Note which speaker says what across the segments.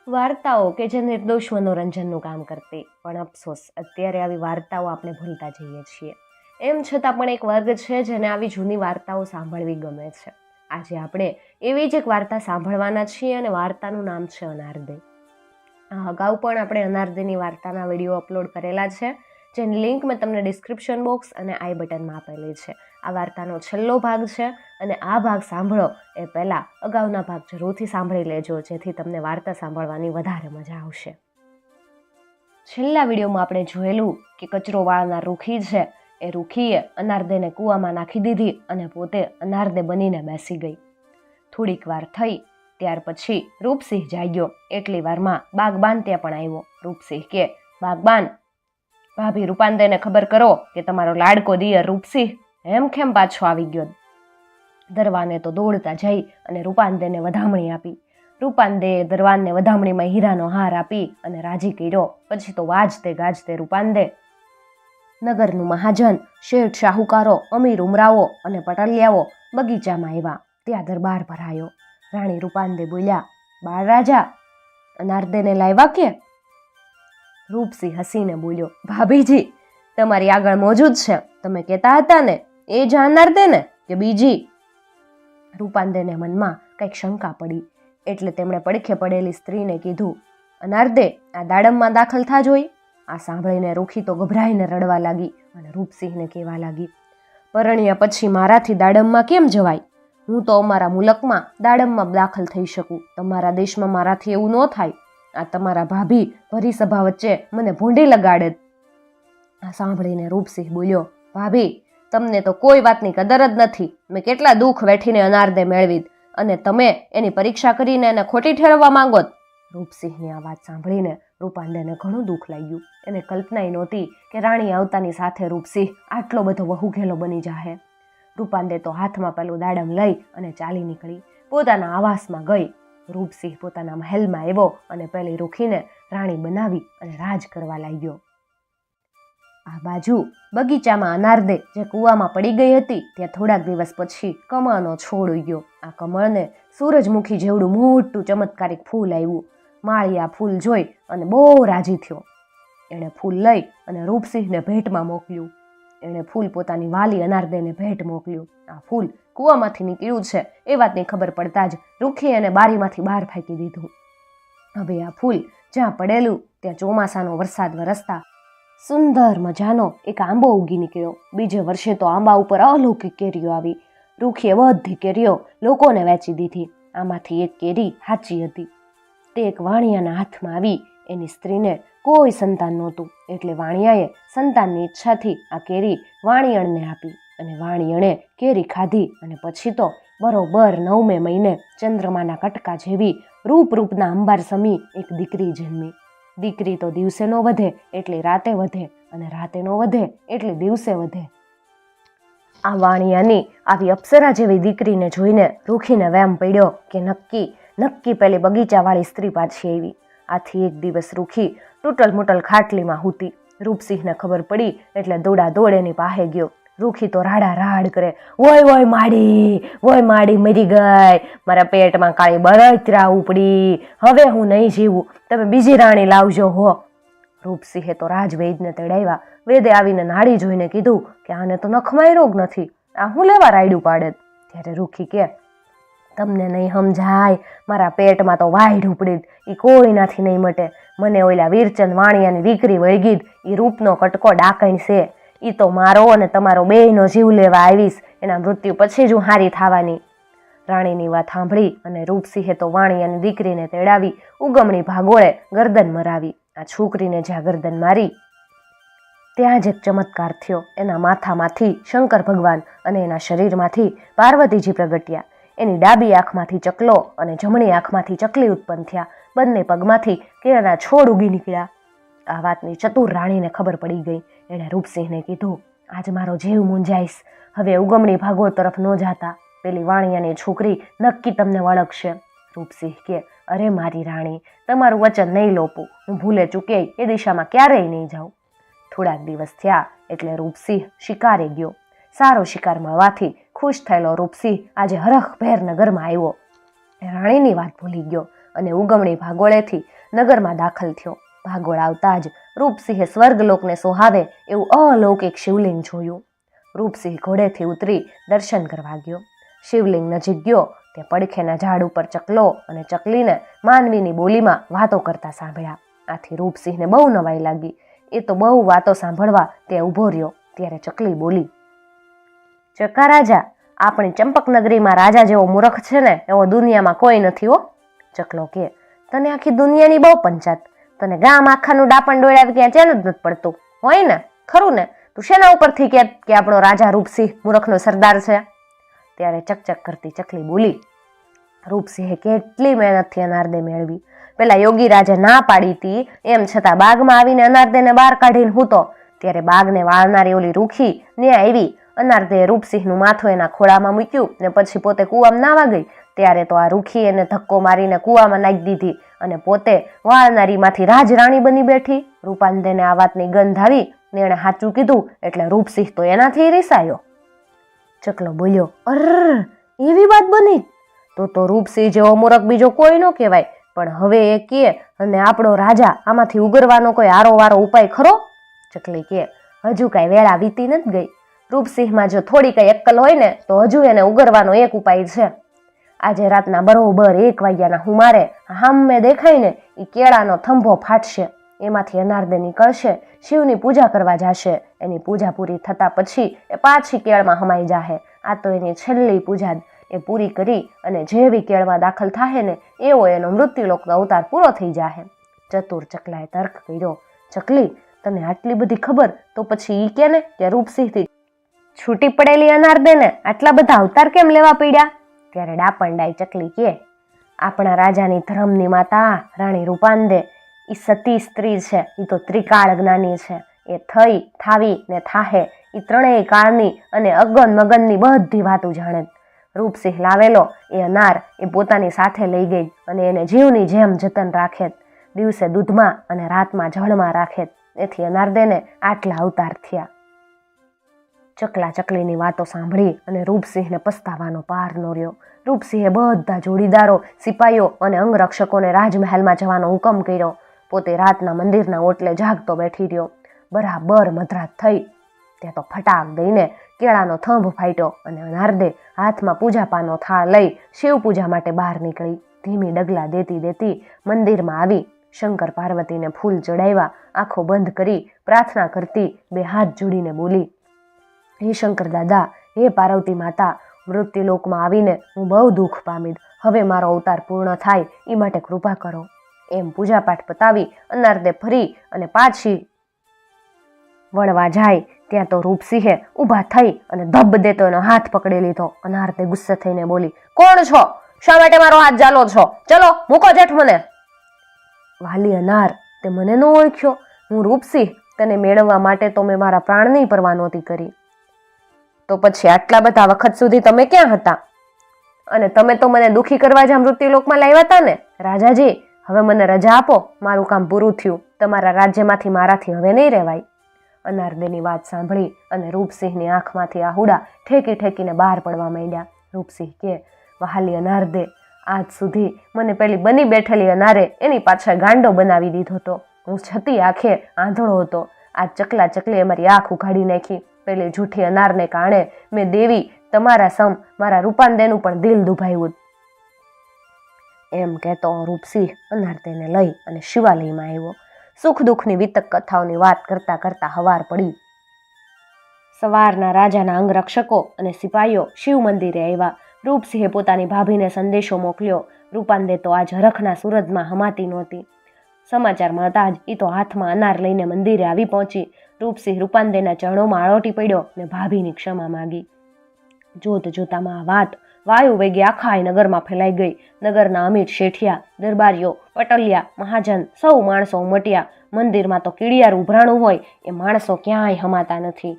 Speaker 1: વાર્તાઓ કે જે નિર્દોષ મનોરંજનનું કામ કરતી, પણ અફસોસ અત્યારે આવી વાર્તાઓ આપણે ભૂલતા જઈએ છીએ. એમ છતાં પણ એક વર્ગ છે જેને આવી જૂની વાર્તાઓ સાંભળવી ગમે છે. આજે આપણે એવી જ એક વાર્તા સાંભળવાના છીએ અને વાર્તાનું નામ છે અનારદે. અગાઉ પણ આપણે અનારદેની વાર્તાના વિડીયો અપલોડ કરેલા છે, જેની લિંક મેં તમને ડિસ્ક્રિપ્શન બોક્સ અને આઈ બટનમાં આપેલી છે. આ વાર્તાનો છેલ્લો ભાગ છે અને આ ભાગ સાંભળો એ પહેલાં અગાઉના ભાગ જરૂરથી સાંભળી લેજો, જેથી તમને વાર્તા સાંભળવાની વધારે મજા આવશે. છેલ્લા વિડીયોમાં આપણે જોયેલું કે કચરો વાળનાર રૂખી છે, એ રૂખીએ અનારદેને કૂવામાં નાખી દીધી અને પોતે અનારદે બનીને બેસી ગઈ. થોડીક વાર થઈ ત્યાર પછી રૂપસિંહ જાગ્યો. એટલી વારમાં બાગબાન ત્યાં પણ આવ્યો. રૂપસિંહ કે, બાગબાન, ભાભી રૂપાંદેને ખબર કરો કે તમારો લાડકો દિયર રૂપસિંહ એમ કેમ પાછો આવી ગયો. દરવાને તો દોડતા જઈ અને રૂપાંદેને વધામણી આપી. રૂપાંદેએ દરવાનને વધામણીમાં હીરાનો હાર આપી અને રાજી કર્યો. પછી તો વાજતે ગાજતે રૂપાંદે નગરનું મહાજન, શેઠ શાહુકારો, અમીર ઉમરાવો અને પટલિયાઓ બગીચામાં આવ્યા. ત્યાં દરબાર ભરાયો. રાણી રૂપાંદે બોલ્યા, બાળ રાજા, અનારદેને લાવ્યા કે? રૂપસિંહ હસીને બોલ્યો, ભાભીજી, તમારી આગળ મોજૂદ છે. તમે કહેતા હતા ને એ જ અનારદે ને કે બીજી? રૂપાંદેને મનમાં કંઈક શંકા પડી, એટલે તેમણે પડખે પડેલી સ્ત્રીને કીધું, અનારદે, આ દાડમમાં દાખલ થા જોઈ. આ સાંભળીને રૂખી તો ગભરાઈને રડવા લાગી અને રૂપસિંહને કહેવા લાગી, પરણ્યા પછી મારાથી દાડમમાં કેમ જવાય? હું તો અમારા મુલકમાં દાડમમાં દાખલ થઈ શકું, તમારા દેશમાં મારાથી એવું ન થાય. આ તમારા ભાભી ભરી સભા વચ્ચે મને ભૂંડી લગાડે. આ સાંભળીને રૂપસિંહ બોલ્યો, ભાભી, તમને તો કોઈ વાતની કદર જ નથી. મેં કેટલા દુઃખ વેઠીને અનારદે મેળવી અને તમે એની પરીક્ષા કરીને એને ખોટી ઠેરવવા માંગો. રૂપસિંહની આ વાત સાંભળીને રૂપાંદેને ઘણું દુઃખ લાગ્યું. એને કલ્પનાય નહોતી કે રાણી આવતાની સાથે રૂપસિંહ આટલો બધો વહુઘેલો બની જાહે. રૂપાંદે તો હાથમાં પેલું દાડમ લઈ અને ચાલી નીકળી. પોતાના આવાસમાં ગઈ. રૂપસિંહ પોતાના મહેલમાં આવ્યો અને પેલી રૂખીને રાણી બનાવી અને રાજ કરવા લાગ્યો. આ બાજુ બગીચામાં અનારદે જે કૂવામાં પડી ગઈ હતી, ત્યાં થોડાક દિવસ પછી કમળનો છોડ ઉગ્યો. આ કમળને સૂરજમુખી જેવડું મોટું ચમત્કારિક ફૂલ આવ્યું. માળી આ ફૂલ જોઈ અને બહુ રાજી થયો. એણે ફૂલ લઈ અને રૂપસિંહને ભેટમાં મોકલ્યું. એણે ફૂલ પોતાની વાલી અનારદેને ભેટ મોકલ્યું. આ ફૂલ કૂવામાંથી નીકળ્યું છે એ વાતની ખબર પડતા જ રૂખીએ એને બારીમાંથી બહાર ફેંકી દીધું. હવે આ ફૂલ જ્યાં પડેલું ત્યાં ચોમાસાનો વરસાદ વરસતા સુંદર મજાનો એક આંબો ઉગી નીકળ્યો. બીજે વર્ષે તો આંબા ઉપર અલૌકિક કેરીઓ આવી. રૂખીએ બધી કેરીઓ લોકોને વેચી દીધી. આમાંથી એક કેરી સાચી હતી. તે એક વાણિયાના હાથમાં આવી. એની સ્ત્રીને કોઈ સંતાન નહોતું, એટલે વાણિયાએ સંતાનની ઈચ્છાથી આ કેરી વાણિયણને આપી અને વાણિયણે કેરી ખાધી અને પછી તો બરોબર 9મે મહિને ચંદ્રમાના કટકા જેવી રૂપના અંબાર સમી એક દીકરી જન્મી. દીકરી તો દિવસે નો વધે એટલી રાતે વધે અને રાતે નો વધે એટલી દિવસે વધે. આ વાણિયાની આવી અપ્સરા જેવી દીકરીને જોઈને રૂખીને વેમ પડ્યો કે નક્કી પેલી બગીચાવાળી સ્ત્રી પાછી આવી. આથી એક દિવસ રૂખી તૂટલ મૂટલ ખાટલીમાં હૂતી. રૂપસિંહને ખબર પડી એટલે દોડા દોડ એની પાસે ગયો. રૂખી તો રાડા રાડ કરે, વોય માડી મરી ગઈ, મારા પેટમાં કાળી બળતરા ઉપડી, હવે હું નહીં જીવું, તમે બીજી રાણી લાવજો હો. રૂપસિંહે તો રાજવૈદને તેડાવ્યા. વેદે આવીને નાડી જોઈને કીધું કે આને તો નખમાય રોગ નથી, આ હું લેવા રાયડું પાડે. ત્યારે રૂખી કે, તમને નહીં સમજાય, મારા પેટમાં તો વાઈડ ઉપડી, એ કોઈનાથી નહીં મટે. મને ઓલા વીરચંદ વાણિયાની દીકરી વળગી, એ રૂપનો કટકો ડાકણ છે. એ તો મારો અને તમારો બેયનો જીવ લેવા આવીશ. એના મૃત્યુ પછી જ હું હારી થવાની. રાણીની વાત સાંભળી અને રૂપસિંહે તો વાણિયાની દીકરીને તેડાવી ઉગમણી ભાગોળે ગરદન મરાવી. આ છોકરીને જ્યાં ગરદન મારી ત્યાં જ એક ચમત્કાર થયો. એના માથામાંથી શંકર ભગવાન અને એના શરીરમાંથી પાર્વતીજી પ્રગટ્યા. એની ડાબી આંખમાંથી ચકલો અને જમણી આંખમાંથી ચકલી ઉત્પન્ન થયા. બંને પગમાંથી કેળાના છોડ ઉગી નીકળ્યા. આ વાતની ચતુર રાણીને ખબર પડી ગઈ. એણે રૂપસિંહને કીધું, આજ મારો જીવ મૂંઝાઈશ, હવે ઉગમણી ભાગોળ તરફ ન જાતા. પેલી વાણિયાની છોકરી નક્કી તમને વળગશે. રૂપસિંહ કે, અરે મારી રાણી, તમારું વચન નહીં લોપું, હું ભૂલે ચૂકે એ દિશામાં ક્યારેય નહીં જાઉં. થોડાક દિવસ થયા એટલે રૂપસિંહ શિકારે ગયો. સારો શિકાર મળવાથી ખુશ થયેલો રૂપસિંહ આજે હરખભેર નગરમાં આવ્યો. રાણીની વાત ભૂલી ગયો. અને ઉગમણી ભાગોળેથી નગરમાં દાખલ થયો. ભાગોળ આવતા જ રૂપસિંહે સ્વર્ગલોકને સોહાવે એવું અલૌકિક શિવલિંગ જોયું. રૂપસિંહ ઘોડેથી ઉતરી દર્શન કરવા ગયો. શિવલિંગ નજીક ગયો તે પડખેના ઝાડ ઉપર ચકલો અને ચકલીને માનવીની બોલીમાં વાતો કરતા સાંભળ્યા. આથી રૂપસિંહને બહુ નવાઈ લાગી. એ તો બહુ વાતો સાંભળવા તે ઊભો રહ્યો. ત્યારે ચકલી બોલી, ચકા રાજા, આપણી ચંપક નગરીમાં રાજા જેવો મૂર્ખ છે ને એવો દુનિયામાં કોઈ નથી હો. ચકલો કે, તને આખી દુનિયાની બહુ પંચાત, તને ગામ આખાનું ડાપણ ડોળાવી ક્યાં ચેન જ નથી પડતું હોય ને, ખરું ને? તું શેના ઉપરથી કે આપણો રાજા રૂપસિંહ મૂર્ખનો સરદાર છે? ત્યારે ચકચક કરતી ચકલી બોલી, રૂપસિંહે કેટલી મહેનતથી અનારદે મેળવી. પેલા યોગી રાજે ના પાડી હતી, એમ છતાં બાગમાં આવીને અનારદેને બહાર કાઢીને હૂતો. ત્યારે બાગને વાળનારી ઓલી રૂખી ને આવી. અનારદેએ રૂપસિંહનું માથું એના ખોળામાં મૂક્યું ને પછી પોતે કૂવામાં નાવા ગઈ. ત્યારે તો આ રૂખી એને ધક્કો મારીને કૂવામાં નાખી દીધી અને પોતે વાળનારીમાંથી રાજરાણી બની બેઠી. રૂપાંદેને આ વાતની ગંધ આવી ને એણે સાચું કીધું એટલે રૂપસિંહ તો એનાથી રીસાયો. ચકલો બોલ્યો, અર, એવી વાત બની? તો રૂપસિંહ જેવો મૂરખ બીજો કોઈ ન કહેવાય. પણ હવે એ કે અને આપણો રાજા આમાંથી ઉગરવાનો કોઈ આરોવારો ઉપાય ખરો? ચકલી કે, હજુ કાંઈ વેળા વીતી નથી ગઈ. રૂપસિંહમાં જો થોડી કઈ અક્કલ હોય ને તો હજુ એને ઉગરવાનો એક ઉપાય છે. આજે રાતના બરોબર 1 વાગ્યાના હુમારે હામે દેખાય ને એ કેળાનો થંભો ફાટશે. એમાંથી અનારદે નીકળશે, શિવની પૂજા કરવા જશે. એની પૂજા પૂરી થતા પછી એ પાછી કેળમાં હમાઈ જાહે. આ તો એની છેલ્લી પૂજા એ પૂરી કરી અને જેવી કેળમાં દાખલ થાય ને એવો એનો મૃત્યુલોકનો અવતાર પૂરો થઈ જાહે. ચતુર ચકલાએ તર્ક કર્યો, ચકલી, તને આટલી બધી ખબર તો પછી ઈ કે ને કે રૂપસિંહથી છૂટી પડેલી અનારદેને આટલા બધા અવતાર કેમ લેવા પડ્યા? ત્યારે ડાપણડાઈ ચકલી કે, આપણા રાજાની ધર્મની માતા રાણી રૂપાંદે એ સતી સ્ત્રી છે. એ તો ત્રિકાળ જ્ઞાની છે. એ થઈ, થાવી ને થાહે એ ત્રણેય કાળની અને અગન મગનની બધી વાતો જાણે. રૂપસિંહ લાવેલો એ અનાર એ પોતાની સાથે લઈ ગઈ અને એને જીવની જેમ જતન રાખે. દિવસે દૂધમાં અને રાતમાં જળમાં રાખે. એથી અનારદેને આટલા અવતાર થયા. ચકલા ચકલીની વાતો સાંભળી અને રૂપસિંહને પસ્તાવાનો પાર ન રહ્યો. રૂપસિંહે બધા જોડીદારો, સિપાઈઓ અને અંગરક્ષકોને રાજમહેલમાં જવાનો હુકમ કર્યો. પોતે રાતના મંદિરના ઓટલે જાગતો બેઠી રહ્યો. બરાબર મધરાત થઈ ત્યાં તો ફટાક દઈને કેળાનો થંભ ફાટ્યો અને અનારદે હાથમાં પૂજા પાનો થાળ લઈ શિવ પૂજા માટે બહાર નીકળી. ધીમી ડગલા દેતી દેતી મંદિરમાં આવી. શંકર પાર્વતીને ફૂલ ચડાવ્યા. આંખો બંધ કરી પ્રાર્થના કરતી 2 હાથ જોડીને બોલી, હે શંકર દાદા, હે પાર્વતી માતા, મૃત્યુલોકમાં આવીને હું બહુ દુઃખ પામી. હવે મારો અવતાર પૂર્ણ થાય એ માટે કૃપા કરો. એમ પૂજાપાઠ પતાવી અનારદે ફરી અને પાછી વળવા જાય ત્યાં તો રૂપસિંહે ઊભા થઈ અને ધબ દેતો એનો હાથ પકડી લીધો. અનારદે ગુસ્સે થઈને બોલી, કોણ છો? શા માટે મારો હાથ ઝાલો છો? ચલો મૂકો જેઠ મને. વાલી અનાર, તે મને ન ઓળખ્યો? હું રૂપસિંહ. તને મેળવવા માટે તો મેં મારા પ્રાણની પરવા નહોતી કરી. તો પછી આટલા બધા વખત સુધી તમે ક્યાં હતા? અને તમે તો મને દુઃખી કરવા જ મૃત્યુલોકમાં લાવ્યા હતા ને? રાજાજી, હવે મને રજા આપો. મારું કામ પૂરું થયું. તમારા રાજ્યમાંથી મારાથી હવે નહીં રહેવાય. અનારદેની વાત સાંભળી અને રૂપસિંહની આંખમાંથી આહુડા ઠેકી ઠેકીને બહાર પડવા માંડ્યા. રૂપસિંહ કે, વહાલી અનારદે, આજ સુધી મને પેલી બની બેઠેલી અનારે એની પાછળ ગાંડો બનાવી દીધો હતો. હું છતી આંખે આંધળો હતો. આ ચકલા ચકલીએ મારી આંખ ઉઘાડી નાખી. પેલી જૂઠી અનારને કારણે મેં દેવી તમારા સમ મારા રૂપાંદેનું પણ દિલ દુભાવ્યું. એમ કહેતો રૂપસિંહ અનારદેને લઈ અને શિવાલયમાં આવ્યો. સુખ દુઃખની વિતક કથાઓની વાત કરતા કરતા હવાર પડી. સવારના રાજાના અંગરક્ષકો અને સિપાઈઓ શિવ મંદિરે આવ્યા. રૂપસિંહે પોતાની ભાભીને સંદેશો મોકલ્યો. રૂપાંદે તો આજ હરખના સુરતમાં હમાતી નહોતી. સમાચાર મળતા જ એ તો હાથમાં અનાર લઈને મંદિરે આવી પહોંચી. રૂપસિંહ રૂપાંદેના ચરણોમાં આળોટી પડ્યો ને ભાભીની ક્ષમા માંગી. જોત જોતામાં આ વાત વાયુ વેગે આખા નગરમાં ફેલાઈ ગઈ. નગરના અમીર શેઠિયા, દરબારીઓ, પટલિયા, મહાજન સૌ માણસો ઉમટ્યા. મંદિરમાં તો કીડિયાર ઉભરાણું હોય એ માણસો ક્યાંય હમાતા નથી.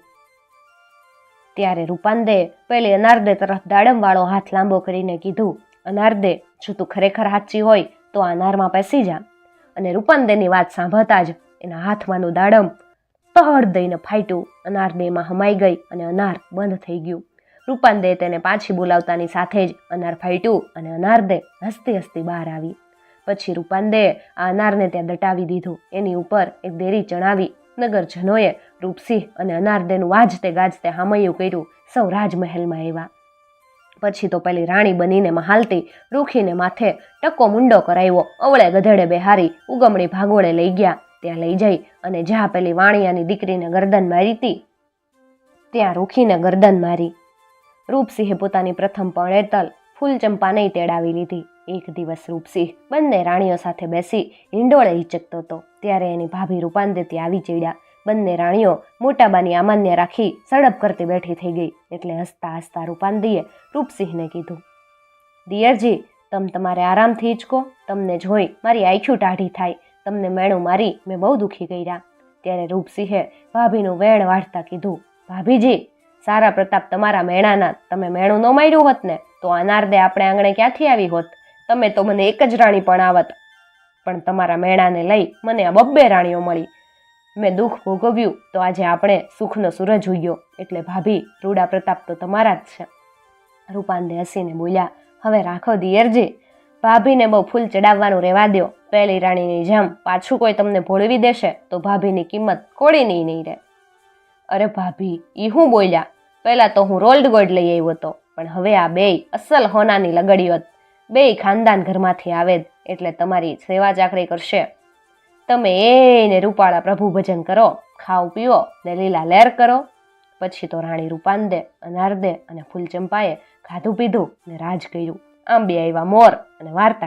Speaker 1: ત્યારે રૂપાંદે પેલી અનારદે તરફ દાડમવાળો હાથ લાંબો કરીને કીધું, અનારદે, જો તું ખરેખર સાચી હોય તો અનારમાં પેસી જા. અને રૂપાંદેની વાત સાંભળતા જ એના હાથમાંનું દાડમ તહડ દઈને ફાટ્યું. અનારદેમાં હમાઈ ગઈ અને અનાર બંધ થઈ ગયું. રૂપાંદે તેને પાછી બોલાવતાની સાથે જ અનાર ફાટ્યું અને અનારદે હસતી હસતી બહાર આવી. પછી રૂપાંદેએ આ અનારને ત્યાં દટાવી દીધું. એની ઉપર એક દેરી ચણાવી. નગરજનોએ રૂપસિંહ અને અનારદેનું વાજતે ગાજતે હામૈયું કર્યું. સૌ રાજમહેલમાં આવ્યા. પછી તો પેલી રાણી બનીને મહાલતી રૂખીને માથે ટકો મુંડો કરાવ્યો. અવળે ગધેડે બેહારી ઉગમણી ભાગોળે લઈ ગયા. ત્યાં લઈ જઈ અને જ્યાં પેલી વાણિયાની દીકરીને ગરદન મારી હતી ત્યાં રૂખીને ગરદન મારી. રૂપસિંહે પોતાની પ્રથમ પણેતલ ફૂલચંપાને તેડાવી લીધી. એક દિવસ રૂપસિંહ બંને રાણીઓ સાથે બેસી હિંડોળે હિચકતો હતો. ત્યારે એની ભાભી રૂપાંદે ત્યાં આવી ચડ્યા. બંને રાણીઓ મોટાબાની આમાન્ય રાખી સડપ કરતી બેઠી થઈ ગઈ. એટલે હસતા હસતા રૂપાંદીએ રૂપસિંહને કીધું, દિયરજી, તમારે આરામથી હિંચકો. તમને જોઈ મારી આંખ્યું ટાઢી થાય. તમને મેણું મારી મેં બહુ દુઃખી કર્યા. ત્યારે રૂપસિંહે ભાભીનું વેણ વાળતા કીધું, ભાભીજી, સારા પ્રતાપ તમારા મેણાના. તમે મેણું ન માર્યું હોત ને તો અનારદે આપણે આંગણે ક્યાંથી આવી હોત. તમે તો મને એક જ રાણી પણ આવત. પણ તમારા મેણાને લઈ મને આ બબ્બે રાણીઓ મળી. મેં દુઃખ ભોગવ્યું તો આજે આપણે સુખનો સૂરજ ઉગ્યો. એટલે ભાભી, રૂડા પ્રતાપ તો તમારા જ છે. રૂપાંદે હસીને બોલ્યા, હવે રાખો દિયરજી, ભાભીને બહુ ફૂલ ચડાવવાનું રહેવા દો. પહેલી રાણીની જેમ પાછું કોઈ તમને ભોળવી દેશે તો ભાભીની કિંમત કોળીની નહીં રહે. અરે ભાભી, ઈ હું બોલ્યા? પહેલા તો હું રોલ્ડ ગોલ્ડ લઈ આવ્યો હતો, પણ હવે આ બેય અસલ હોનાની લગડીઓ. બેય ખાનદાન ઘરમાંથી આવે એટલે તમારી સેવા ચાકરી કરશે. તમે એને રૂપાળા પ્રભુ ભજન કરો, ખાઓ પીઓ ને લીલા લહેર કરો. પછી તો રાણી રૂપાંદે, અનારદે અને ફૂલચંપાએ ખાધું પીધું ને રાજ કર્યું. આંબે આવ્યા મોર અને વાર્તા